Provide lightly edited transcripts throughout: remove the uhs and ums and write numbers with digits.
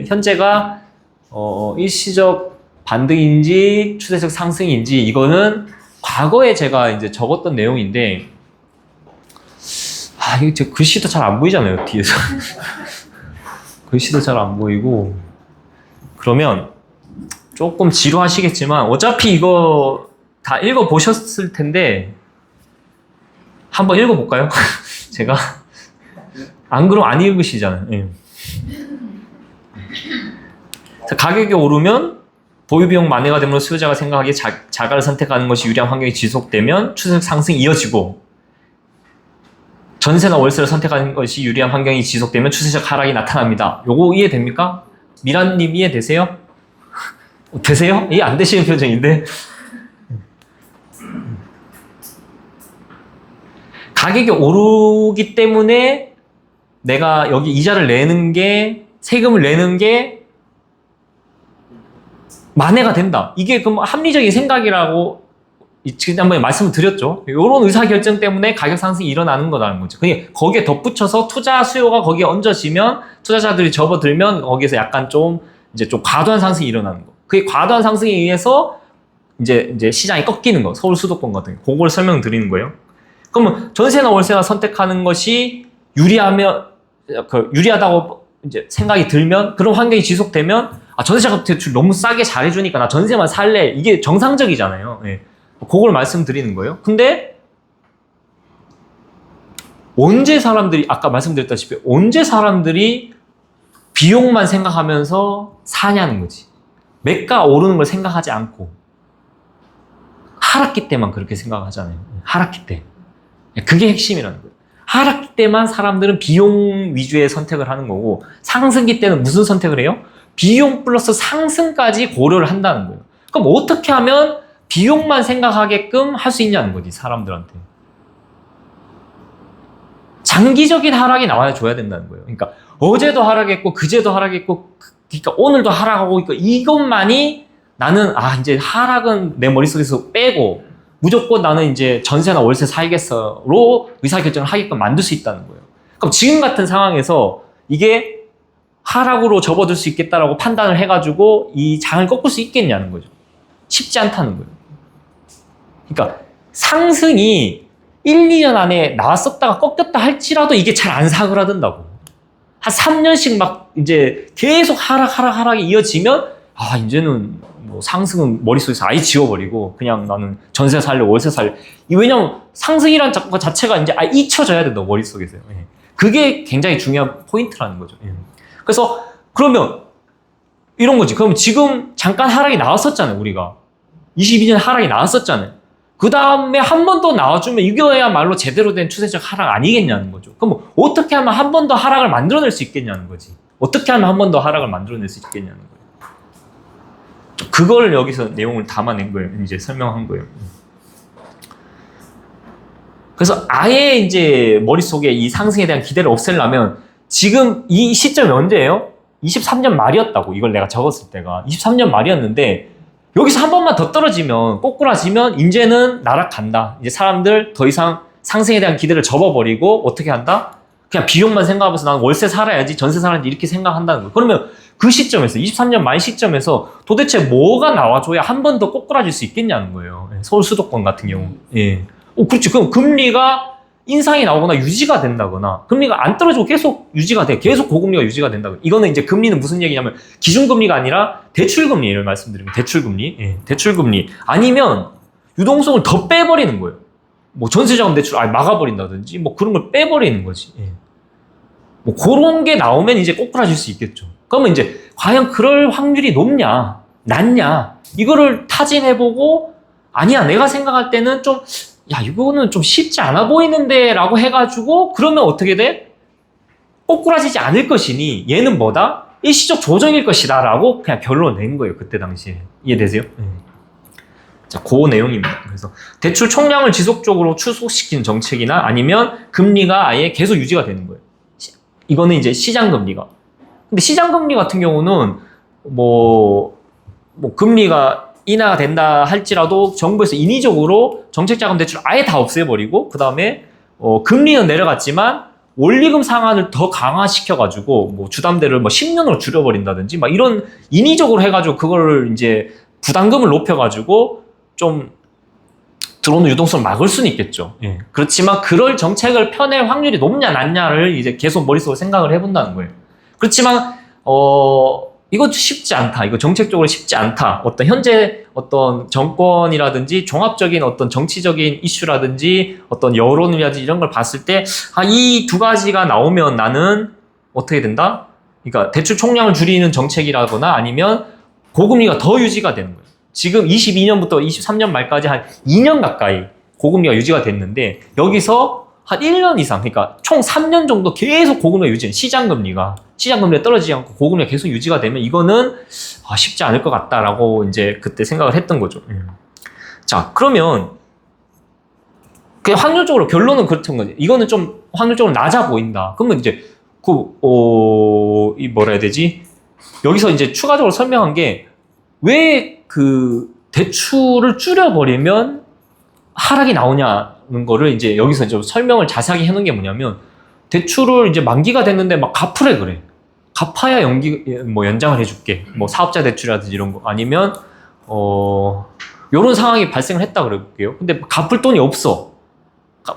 현재가 일시적 반등인지 추세적 상승인지 이거는 과거에 제가 이제 적었던 내용인데 이거 제 글씨도 잘 안 보이잖아요, 뒤에서. 글씨도 잘 안 보이고. 그러면 조금 지루하시겠지만 어차피 이거 다 읽어보셨을 텐데 한번 읽어볼까요? 제가 안 그러면 안 읽으시잖아요. 예. 자, 가격이 오르면 보유비용 만회가 되므로 수요자가 생각하기에 자가를 선택하는 것이 유리한 환경이 지속되면 추세적 상승이 이어지고, 전세나 월세를 선택하는 것이 유리한 환경이 지속되면 추세적 하락이 나타납니다. 요거 이해됩니까? 미란님 이해되세요? 되세요? 이해 안 되시는 표정인데. 가격이 오르기 때문에 내가 여기 이자를 내는 게, 세금을 내는 게 만회가 된다. 이게 그럼 합리적인 생각이라고 지난번에 말씀을 드렸죠. 이런 의사결정 때문에 가격 상승이 일어나는 거라는 거죠. 거기에 덧붙여서 투자 수요가 거기에 얹어지면, 투자자들이 접어들면 거기에서 약간 좀 과도한 상승이 일어나는 거. 그게 과도한 상승에 의해서 이제 시장이 꺾이는 거. 서울 수도권 같은 거. 그걸 설명드리는 거예요. 그러면 전세나 월세나 선택하는 것이 유리하다고 이제 생각이 들면, 그런 환경이 지속되면, 전세자금 대출 너무 싸게 잘해주니까 나 전세만 살래. 이게 정상적이잖아요. 예. 그걸 말씀드리는 거예요. 근데 언제 사람들이, 아까 말씀드렸다시피 언제 사람들이 비용만 생각하면서 사냐는 거지. 매가 오르는 걸 생각하지 않고 하락기 때만 그렇게 생각하잖아요. 하락기 때. 그게 핵심이라는 거예요. 하락기 때만 사람들은 비용 위주의 선택을 하는 거고, 상승기 때는 무슨 선택을 해요? 비용 플러스 상승까지 고려를 한다는 거예요. 그럼 어떻게 하면 비용만 생각하게끔 할 수 있냐는 거지, 사람들한테. 장기적인 하락이 나와줘야 된다는 거예요. 그러니까 어제도 하락했고 그제도 하락했고, 그러니까 오늘도 하락하고, 그러니까 이것만이 나는 이제 하락은 내 머릿속에서 빼고 무조건 나는 이제 전세나 월세 사야겠어로 의사결정을 하게끔 만들 수 있다는 거예요. 그럼 지금 같은 상황에서 이게 하락으로 접어들 수 있겠다라고 판단을 해가지고 이 장을 꺾을 수 있겠냐는 거죠. 쉽지 않다는 거예요. 그러니까 상승이 1, 2년 안에 나왔었다가 꺾였다 할지라도 이게 잘 안 사그라든다고. 한 3년씩 막 이제 계속 하락이 이어지면, 이제는 뭐 상승은 머릿속에서 아예 지워버리고 그냥 나는 전세 살래, 월세 살래. 왜냐면 상승이란 것 자체가 이제 잊혀져야 된다, 머릿속에서. 예. 그게 굉장히 중요한 포인트라는 거죠. 예. 그래서 그러면 이런 거지. 그럼 지금 잠깐 하락이 나왔었잖아요, 우리가. 22년 하락이 나왔었잖아요. 그 다음에 한 번 더 나와주면 이거야말로 제대로 된 추세적 하락 아니겠냐는 거죠. 그럼 어떻게 하면 한 번 더 하락을 만들어낼 수 있겠냐는 거지. 어떻게 하면 한 번 더 하락을 만들어낼 수 있겠냐는 거예요. 그걸 여기서 내용을 담아낸 거예요. 이제 설명한 거예요. 그래서 아예 이제 머릿속에 이 상승에 대한 기대를 없애려면 지금 이 시점이 언제예요? 23년 말이었다고. 이걸 내가 적었을 때가 23년 말이었는데, 여기서 한 번만 더 떨어지면, 꼬꾸라지면 이제는 나락간다. 이제 사람들 더 이상 상승에 대한 기대를 접어버리고 어떻게 한다? 그냥 비용만 생각하면서 나는 월세 살아야지, 전세 살아야지 이렇게 생각한다는 거예요. 그러면 그 시점에서, 23년 말 시점에서 도대체 뭐가 나와줘야 한 번 더 꼬꾸라질 수 있겠냐는 거예요. 서울 수도권 같은 경우. 예. 그렇지. 그럼 금리가 인상이 나오거나 유지가 된다거나, 금리가 안 떨어지고 계속 유지가 돼. 계속 고금리가 유지가 된다고. 이거는 이제 금리는 무슨 얘기냐면 기준금리가 아니라 대출금리를 말씀드립니다. 대출금리. 예. 대출금리. 아니면 유동성을 더 빼버리는 거예요. 뭐 전세자금 대출 막아버린다든지 뭐 그런 걸 빼버리는 거지. 예. 뭐 그런 게 나오면 이제 꼬꾸라질 수 있겠죠. 그러면 이제 과연 그럴 확률이 높냐, 낮냐, 이거를 타진해보고, 아니야, 내가 생각할 때는 좀, 이거는 좀 쉽지 않아 보이는데 라고 해가지고, 그러면 어떻게 돼? 꼬꾸라지지 않을 것이니 얘는 뭐다? 일시적 조정일 것이다 라고 그냥 결론 낸 거예요, 그때 당시에. 이해되세요? 자, 그 내용입니다. 그래서 대출 총량을 지속적으로 축소시키는 정책이나 아니면 금리가 아예 계속 유지가 되는 거예요. 이거는 이제 시장금리가. 근데 시장금리 같은 경우는 뭐 금리가 인하가 된다 할지라도 정부에서 인위적으로 정책자금 대출을 아예 다 없애버리고, 그 다음에 금리는 내려갔지만 원리금 상한을 더 강화시켜가지고 뭐 주담대를 뭐 10년으로 줄여버린다든지 막 이런 인위적으로 해가지고 그거를 이제 부담금을 높여가지고 좀 들어오는 유동성을 막을 수는 있겠죠. 예. 그렇지만 그럴 정책을 펴낼 확률이 높냐 낮냐를 이제 계속 머릿속으로 생각을 해본다는 거예요. 그렇지만 이것도 쉽지 않다. 이거 정책적으로 쉽지 않다. 어떤 현재 어떤 정권이라든지 종합적인 어떤 정치적인 이슈라든지 어떤 여론이라든지 이런 걸 봤을 때, 이 두 가지가 나오면 나는 어떻게 된다? 그러니까 대출 총량을 줄이는 정책이라거나 아니면 고금리가 더 유지가 되는 거예요. 지금 22년부터 23년 말까지 한 2년 가까이 고금리가 유지가 됐는데 여기서 한 1년 이상, 그러니까 총 3년 정도 계속 고금리가 유지해. 시장금리가 떨어지지 않고 고금리가 계속 유지가 되면 이거는 쉽지 않을 것 같다라고 이제 그때 생각을 했던 거죠. 자, 그러면 그 확률적으로 결론은 그렇던 거지. 이거는 좀 확률적으로 낮아 보인다. 그러면 이제 이 뭐라 해야 되지? 여기서 이제 추가적으로 설명한 게 왜 그 대출을 줄여버리면 하락이 나오냐는 거를 이제 여기서 좀 설명을 자세하게 해놓은 게 뭐냐면, 대출을 이제 만기가 됐는데 막 갚으래 그래. 갚아야 연장을 해줄게. 뭐 사업자 대출이라든지 이런 거 아니면 요런 상황이 발생을 했다 그럴게요. 근데 갚을 돈이 없어.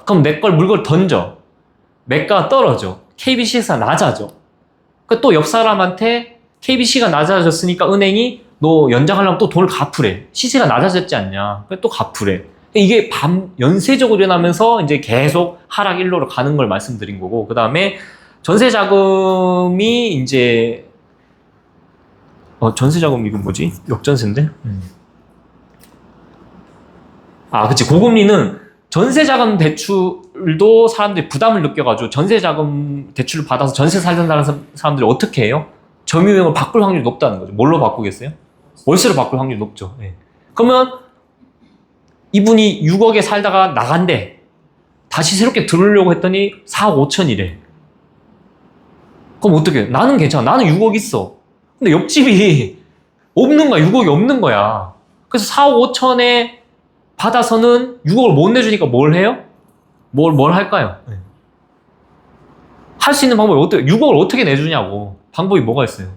그럼 내 걸 물건 던져. 매가가 떨어져. KBC가 낮아져. 또 옆 사람한테 KBC가 낮아졌으니까 은행이 너 연장하려면 또 돈을 갚으래. 시세가 낮아졌지 않냐. 또 갚으래. 이게 연쇄적으로 일어나면서 이제 계속 하락 일로로 가는 걸 말씀드린 거고, 그 다음에 전세 자금이 이제 전세 자금 이건 뭐지? 역전세인데? 그치. 고금리는 전세 자금 대출도 사람들이 부담을 느껴가지고 전세 자금 대출을 받아서 전세 살던다는 사람들이 어떻게 해요? 점유형을 바꿀 확률이 높다는 거죠. 뭘로 바꾸겠어요? 월세로 바꿀 확률이 높죠. 네. 그러면 이분이 6억에 살다가 나간대. 다시 새롭게 들어오려고 했더니 4억 5천이래. 그럼 어떻게 해? 나는 괜찮아. 나는 6억 있어. 근데 옆집이 없는 거야. 6억이 없는 거야. 그래서 4억 5천에 받아서는 6억을 못 내주니까 뭘 해요? 뭘 할까요? 네. 할 수 있는 방법이 6억을 어떻게 내주냐고. 방법이 뭐가 있어요?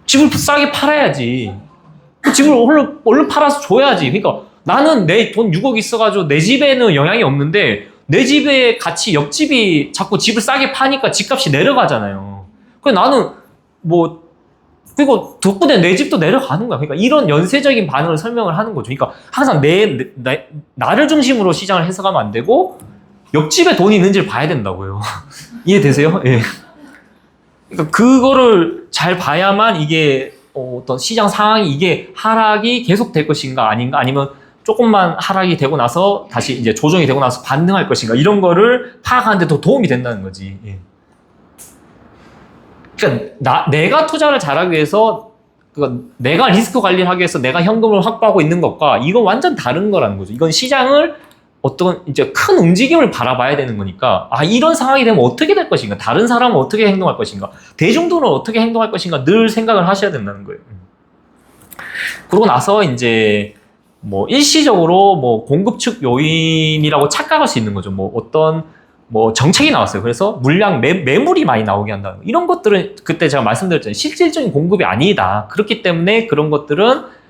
집을 싸게 팔아야지. 그 집을 얼른 팔아서 줘야지. 그러니까 나는 내 돈 6억 있어가지고 내 집에는 영향이 없는데 내 집에 같이 옆집이 자꾸 집을 싸게 파니까 집값이 내려가잖아요. 그래서 나는 그리고 덕분에 내 집도 내려가는 거야. 그러니까 이런 연쇄적인 반응을 설명을 하는 거죠. 그러니까 항상 나를 중심으로 시장을 해석하면 안 되고 옆집에 돈이 있는지를 봐야 된다고요. 이해되세요? 예. 그러니까 그거를 잘 봐야만 이게 어떤 시장 상황이 이게 하락이 계속될 것인가 아닌가, 아니면 조금만 하락이 되고 나서 다시 이제 조정이 되고 나서 반등할 것인가, 이런 거를 파악하는데 더 도움이 된다는 거지. 예. 그러니까 내가 투자를 잘하기 위해서, 그러니까 내가 리스크 관리를 하기 위해서 내가 현금을 확보하고 있는 것과 이건 완전 다른 거라는 거죠. 이건 시장을 어떤 이제 큰 움직임을 바라봐야 되는 거니까, 이런 상황이 되면 어떻게 될 것인가, 다른 사람은 어떻게 행동할 것인가, 대중들은 어떻게 행동할 것인가 늘 생각을 하셔야 된다는 거예요. 그러고 나서 이제 일시적으로 공급 측 요인이라고 착각할 수 있는 거죠. 어떤 정책이 나왔어요. 그래서 물량 매물이 많이 나오게 한다는 거. 이런 것들은 그때 제가 말씀드렸잖아요. 실질적인 공급이 아니다. 그렇기 때문에 그런 것들은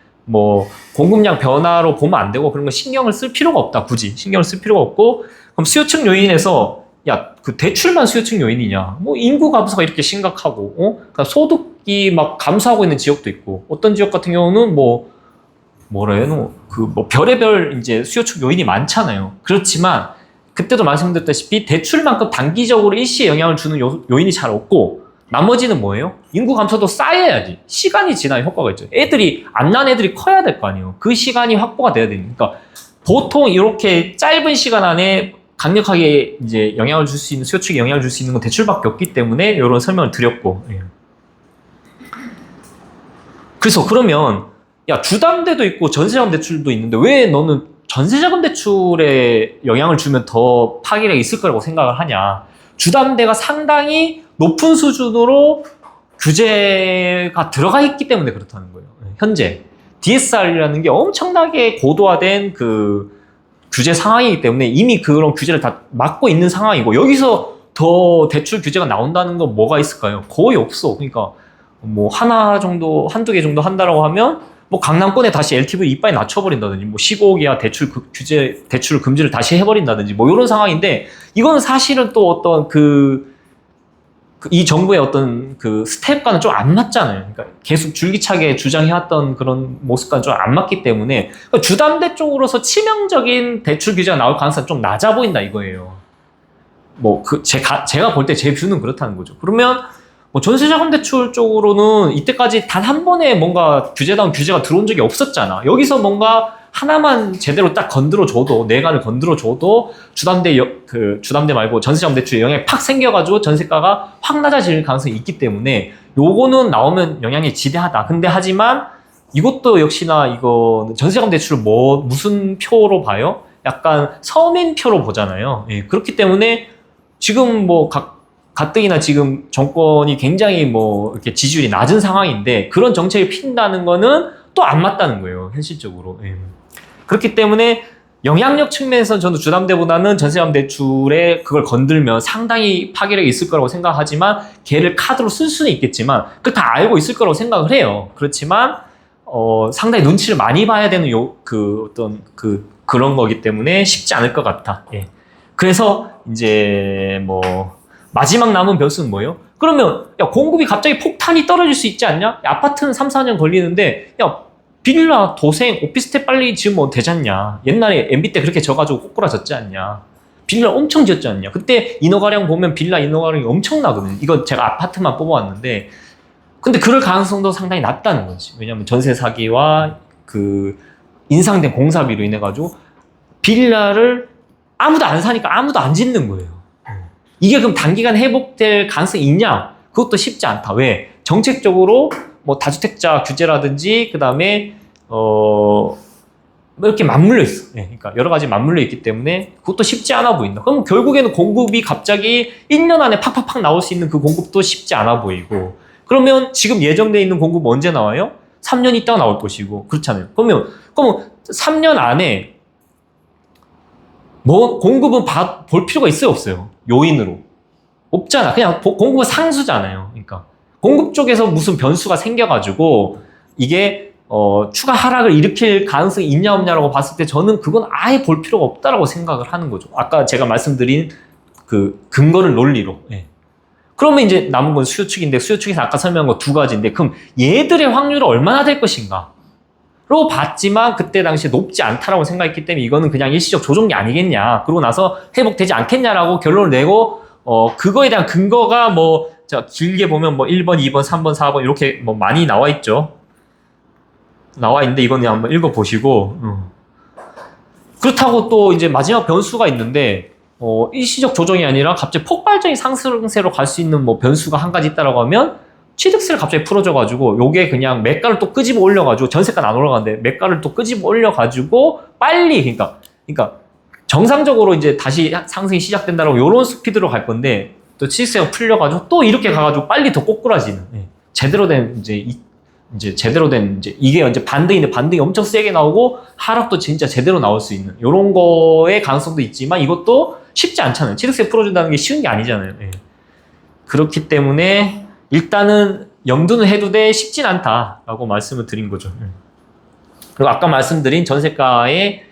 공급량 변화로 보면 안 되고 그런 거 신경을 쓸 필요가 없다. 굳이 신경을 쓸 필요가 없고, 그럼 수요층 요인에서 그 대출만 수요층 요인이냐? 인구 감소가 이렇게 심각하고, 그러니까 소득이 막 감소하고 있는 지역도 있고, 어떤 지역 같은 경우는 별의별 이제 수요층 요인이 많잖아요. 그렇지만 그때도 말씀드렸다시피 대출만큼 단기적으로 일시에 영향을 주는 요인이 잘 없고, 나머지는 뭐예요? 인구 감소도 쌓여야지. 시간이 지나야 효과가 있죠. 안 난 애들이 커야 될 거 아니에요. 그 시간이 확보가 돼야 되니까. 그러니까 보통 이렇게 짧은 시간 안에 강력하게 이제 영향을 줄 수 있는, 수요측에 영향을 줄 수 있는 건 대출밖에 없기 때문에 이런 설명을 드렸고. 예. 그래서 그러면 주담대도 있고 전세자금 대출도 있는데 왜 너는 전세자금 대출에 영향을 주면 더 파괴력이 있을 거라고 생각을 하냐? 주담대가 상당히 높은 수준으로 규제가 들어가 있기 때문에 그렇다는 거예요. 현재 DSR이라는 게 엄청나게 고도화된 그 규제 상황이기 때문에 이미 그런 규제를 다 막고 있는 상황이고, 여기서 더 대출 규제가 나온다는 건 뭐가 있을까요? 거의 없어. 그러니까 뭐 하나 정도, 한두 개 정도 한다라고 하면 뭐 강남권에 다시 LTV 이빨 낮춰버린다든지 뭐 15억 이하 대출 규제, 대출 금지를 다시 해버린다든지 뭐 이런 상황인데 이거는 사실은 또 어떤 이 정부의 어떤 그 스텝과는 좀 안 맞잖아요. 그러니까 계속 줄기차게 주장해왔던 그런 모습과는 좀 안 맞기 때문에 그러니까 주담대 쪽으로서 치명적인 대출 규제가 나올 가능성이 좀 낮아 보인다 이거예요. 뭐 제가 볼 때 제 뷰는 그렇다는 거죠. 그러면 뭐 전세자금 대출 쪽으로는 이때까지 단 한 번에 뭔가 규제다운 규제가 들어온 적이 없었잖아. 여기서 뭔가 하나만 제대로 딱 건드려줘도, 내관을 건드려줘도 주담대 말고 전세자금 대출 영향이 팍 생겨가지고 전세가가 확 낮아질 가능성이 있기 때문에 요거는 나오면 영향이 지대하다. 근데 하지만 이것도 역시나 이거 전세자금 대출을 무슨 표로 봐요? 약간 서민표로 보잖아요. 예, 그렇기 때문에 지금 뭐 가뜩이나 지금 정권이 굉장히 뭐 이렇게 지지율이 낮은 상황인데 그런 정책을 핀다는 거는 또 안 맞다는 거예요, 현실적으로. 예. 그렇기 때문에 영향력 측면에서 저는 주담대보다는 전세자금 대출에 그걸 건들면 상당히 파괴력이 있을 거라고 생각하지만 걔를 카드로 쓸 수는 있겠지만 그걸 다 알고 있을 거라고 생각을 해요. 그렇지만 상당히 눈치를 많이 봐야 되는 그런 거기 때문에 쉽지 않을 것 같아. 예. 그래서 이제 뭐 마지막 남은 변수는 뭐예요? 그러면 야 공급이 갑자기 폭탄이 떨어질 수 있지 않냐? 야, 아파트는 3, 4년 걸리는데 야 빌라, 도생, 오피스텔 빨리 지으면 되지 않냐? 옛날에 MB 때 그렇게 져가지고 꼬꾸라졌지 않냐? 빌라 엄청 지었지 않냐? 그때 인허가량 보면 빌라 인허가량이 엄청나거든요. 이거 제가 아파트만 뽑아왔는데 근데 그럴 가능성도 상당히 낮다는 거지. 왜냐면 전세 사기와 그 인상된 공사비로 인해 가지고 빌라를 아무도 안 사니까 아무도 안 짓는 거예요. 이게 그럼 단기간 회복될 가능성이 있냐? 그것도 쉽지 않다. 왜? 정책적으로 뭐 다주택자 규제라든지 그다음에 이렇게 맞물려 있어. 네, 그러니까 여러 가지 맞물려 있기 때문에 그것도 쉽지 않아 보인다. 그럼 결국에는 공급이 갑자기 1년 안에 팍팍팍 나올 수 있는 그 공급도 쉽지 않아 보이고 그러면 지금 예정돼 있는 공급 언제 나와요? 3년 있다가 나올 것이고 그렇잖아요. 그러면 3년 안에 뭐 공급은 볼 필요가 있어요, 없어요? 요인으로 없잖아. 그냥 공급은 상수잖아요. 그러니까 공급 쪽에서 무슨 변수가 생겨가지고 이게 추가 하락을 일으킬 가능성이 있냐 없냐라고 봤을 때 저는 그건 아예 볼 필요가 없다라고 생각을 하는 거죠. 아까 제가 말씀드린 그 근거를 논리로. 예. 그러면 이제 남은 건 수요 측인데 수요 측에서 아까 설명한 거 두 가지인데 그럼 얘들의 확률은 얼마나 될 것인가? 로 봤지만 그때 당시에 높지 않다라고 생각했기 때문에 이거는 그냥 일시적 조정이 아니겠냐. 그러고 나서 회복되지 않겠냐라고 결론을 내고 그거에 대한 근거가 뭐 자, 길게 보면 뭐 1번, 2번, 3번, 4번 이렇게 뭐 많이 나와 있죠. 나와 있는데 이거는 한번 읽어 보시고 그렇다고 또 이제 마지막 변수가 있는데 일시적 조정이 아니라 갑자기 폭발적인 상승세로 갈 수 있는 뭐 변수가 한 가지 있다라고 하면 취득세를 갑자기 풀어줘가지고 요게 그냥 매가를 또 끄집어 올려가지고 전세가는 안 올라가는데 매가를 또 끄집어 올려가지고 빨리 그러니까 정상적으로 이제 다시 상승이 시작된다라고 요런 스피드로 갈 건데 또 취득세가 풀려가지고 또 이렇게 가가지고 빨리 더 꼬꾸라지는 제대로 된 이제 제대로 된 이게 이제 반등인데 반등이 엄청 세게 나오고 하락도 진짜 제대로 나올 수 있는 요런 거의 가능성도 있지만 이것도 쉽지 않잖아요. 취득세 풀어준다는 게 쉬운 게 아니잖아요. 그렇기 때문에 일단은 염두는 해도 돼 쉽진 않다라고 말씀을 드린 거죠. 그리고 아까 말씀드린 전세가의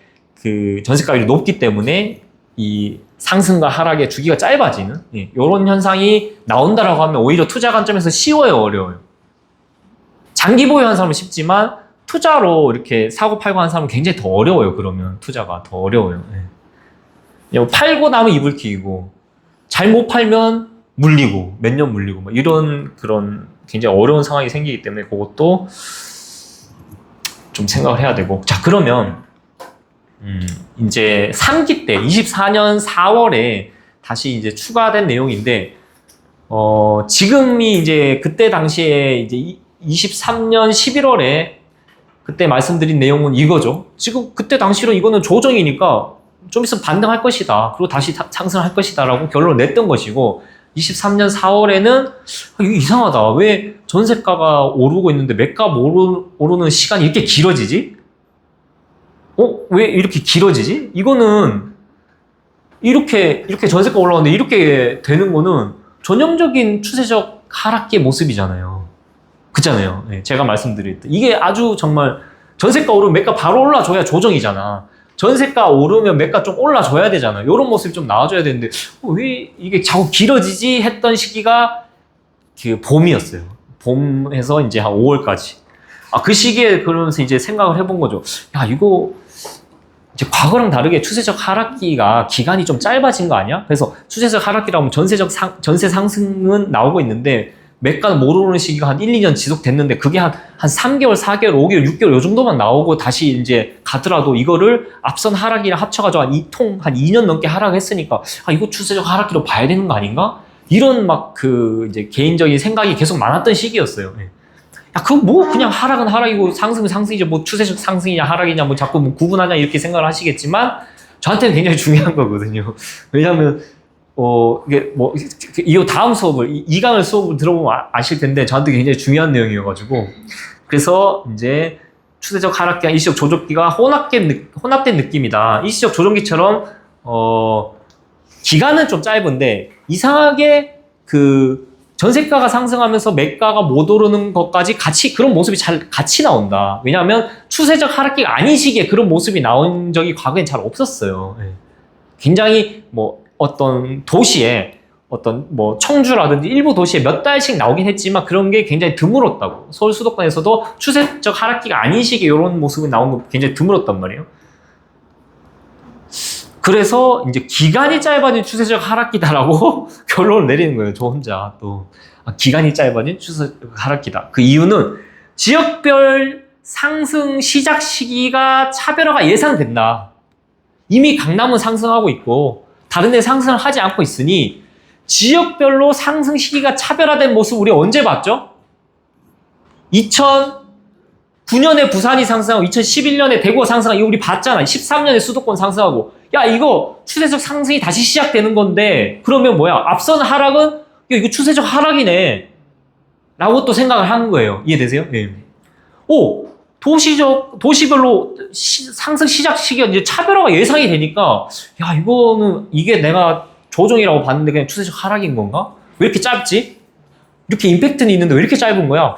그 전세가율이 높기 때문에 이 상승과 하락의 주기가 짧아지는 이런 현상이 나온다라고 하면 오히려 투자 관점에서 쉬워요, 어려워요? 장기 보유한 사람은 쉽지만 투자로 이렇게 사고 팔고 하는 사람은 굉장히 더 어려워요. 그러면 투자가 더 어려워요. 팔고 나면 이불 튀기고 잘 못 팔면 물리고 몇 년 물리고 막 이런 그런 굉장히 어려운 상황이 생기기 때문에 그것도 좀 생각을 해야 되고 자 그러면 이제 3기 때 24년 4월에 다시 이제 추가된 내용인데 지금이 이제 그때 당시에 이제 23년 11월에 그때 말씀드린 내용은 이거죠. 지금 그때 당시로 이거는 조정이니까 좀 있으면 반등할 것이다. 그리고 다시 상승할 것이다 라고 결론을 냈던 것이고 23년 4월에는 이거 이상하다. 왜 전세가가 오르고 있는데 매가 오르는 시간이 이렇게 길어지지? 왜 이렇게 길어지지? 이거는 이렇게 전세가 올라오는데 이렇게 되는 거는 전형적인 추세적 하락기의 모습이잖아요. 그렇잖아요. 네, 제가 말씀드릴 때 이게 아주 정말 전세가 오르면 매가 바로 올라줘야 조정이잖아. 전세가 오르면 매가 좀 올라줘야 되잖아요. 이런 모습이 좀 나와줘야 되는데 왜 이게 자꾸 길어지지 했던 시기가 그 봄이었어요. 봄에서 이제 한 5월까지. 그 시기에 그러면서 이제 생각을 해본 거죠. 야, 이거 이제 과거랑 다르게 추세적 하락기가 기간이 좀 짧아진 거 아니야? 그래서 추세적 하락기라면 전세 상승은 나오고 있는데 매가는 못 오르는 시기가 한 1, 2년 지속됐는데 그게 한 3개월, 4개월, 5개월, 6개월 요 정도만 나오고 다시 이제 가더라도 이거를 앞선 하락이랑 합쳐가지고 한 2년 넘게 하락했으니까 이거 추세적 하락기로 봐야 되는 거 아닌가? 이런 막 이제 개인적인 생각이 계속 많았던 시기였어요. 그거 뭐 그냥 하락은 하락이고 상승은 상승이죠. 뭐 추세적 상승이냐 하락이냐 뭐 자꾸 뭐 구분하냐 이렇게 생각을 하시겠지만 저한테는 굉장히 중요한 거거든요. 왜냐하면 이게 뭐 이 다음 수업을 2강을 수업을 들어보면 아실 텐데 저한테 굉장히 중요한 내용이어가지고 그래서 이제 추세적 하락기와 일시적 조정기가 혼합된 느낌이다. 일시적 조정기처럼 기간은 좀 짧은데 이상하게 전세가가 상승하면서 매가가 못 오르는 것까지 그런 모습이 같이 나온다. 왜냐하면 추세적 하락기가 아닌 시기에 그런 모습이 나온 적이 과거엔 잘 없었어요. 굉장히 뭐 어떤 도시에 뭐 청주라든지 일부 도시에 몇 달씩 나오긴 했지만 그런 게 굉장히 드물었다고. 서울 수도권에서도 추세적 하락기가 아닌 시기에 이런 모습이 나온 거 굉장히 드물었단 말이에요. 그래서 이제 기간이 짧아진 추세적 하락기다라고 결론을 내리는 거예요. 저 혼자 또 기간이 짧아진 추세적 하락기다. 그 이유는 지역별 상승 시작 시기가 차별화가 예상된다. 이미 강남은 상승하고 있고 다른 데 상승을 하지 않고 있으니 지역별로 상승 시기가 차별화된 모습 우리 언제 봤죠? 2009년에 부산이 상승하고 2011년에 대구가 상승하고 이거 우리 봤잖아. 13년에 수도권 상승하고 야 이거 추세적 상승이 다시 시작되는 건데 그러면 뭐야? 앞선 하락은 이거 추세적 하락이네 라고 또 생각을 하는 거예요. 이해되세요? 네. 도시별로 상승 시작 시기가 이제 차별화가 예상이 되니까 야 이게 내가 조정이라고 봤는데 그냥 추세적 하락인 건가? 왜 이렇게 짧지? 이렇게 임팩트는 있는데 왜 이렇게 짧은 거야?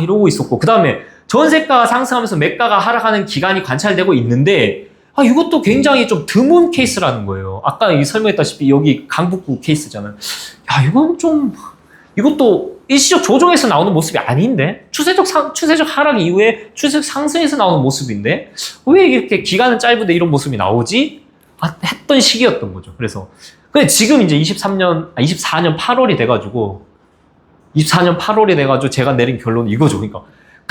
이러고 있었고 그 다음에 전세가가 상승하면서 매가가 하락하는 기간이 관찰되고 있는데 이것도 굉장히 좀 드문 케이스라는 거예요. 아까 설명했다시피 여기 강북구 케이스잖아요. 이것도 일시적 조정에서 나오는 모습이 아닌데 추세적 하락 이후에 추세적 상승에서 나오는 모습인데 왜 이렇게 기간은 짧은데 이런 모습이 나오지? 했던 시기였던 거죠. 근데 지금 이제 24년 8월이 돼가지고 제가 내린 결론은 이거죠. 그러니까